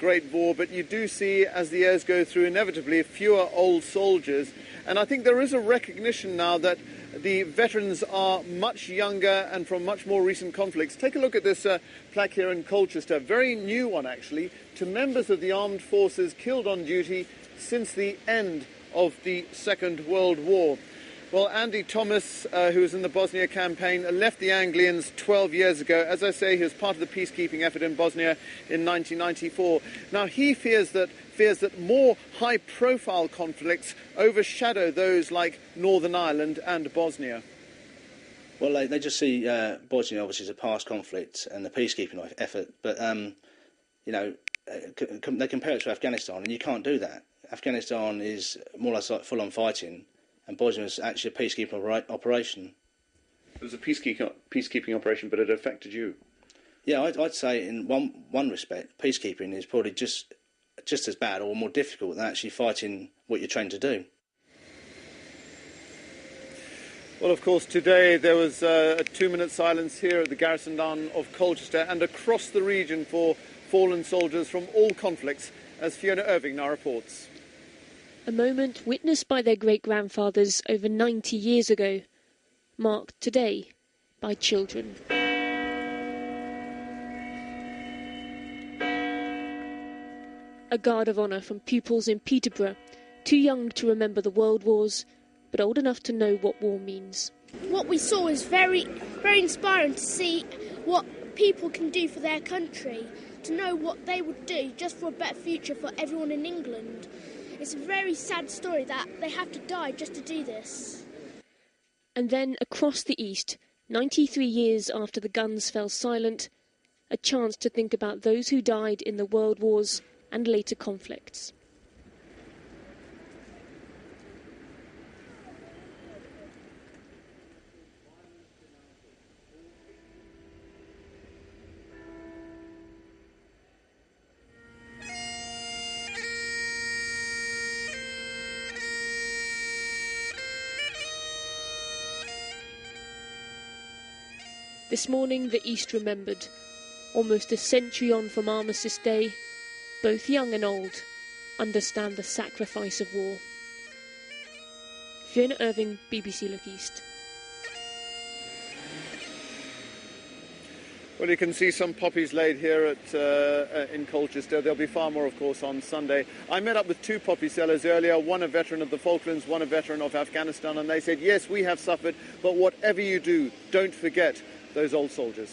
Great War, but you do see, as the years go through, inevitably fewer old soldiers. And I think there is a recognition now that the veterans are much younger and from much more recent conflicts. Take a look at this plaque here in Colchester, very new one actually, to members of the armed forces killed on duty since the end of the Second World War. Well, Andy Thomas, who was in the Bosnia campaign, left the Anglians 12 years ago. As I say, he was part of the peacekeeping effort in Bosnia in 1994. Now, he fears that more high-profile conflicts overshadow those like Northern Ireland and Bosnia. Well, they just see Bosnia obviously as a past conflict and the peacekeeping effort, but they compare it to Afghanistan, and you can't do that. Afghanistan is more or less like full-on fighting, and Bosnia was actually a peacekeeping operation. It was a peacekeeping operation, but it affected you. Yeah, I'd say in one respect, peacekeeping is probably just as bad or more difficult than actually fighting what you're trained to do. Well, of course, today there was a 2-minute silence here at the garrison town of Colchester and across the region for fallen soldiers from all conflicts, as Fiona Irving now reports. A moment witnessed by their great-grandfathers over 90 years ago, marked today by children. A guard of honour from pupils in Peterborough, too young to remember the world wars, but old enough to know what war means. What we saw was very, very inspiring to see what people can do for their country, to know what they would do just for a better future for everyone in England. It's a very sad story that they have to die just to do this. And then across the East, 93 years after the guns fell silent, a chance to think about those who died in the world wars and later conflicts. This morning the East remembered, almost a century on from Armistice Day, both young and old understand the sacrifice of war. Fiona Irving, BBC Look East. Well, you can see some poppies laid here in Colchester. There'll be far more, of course, on Sunday. I met up with 2 poppy sellers earlier, one a veteran of the Falklands, one a veteran of Afghanistan, and they said, yes, we have suffered, but whatever you do, don't forget those old soldiers.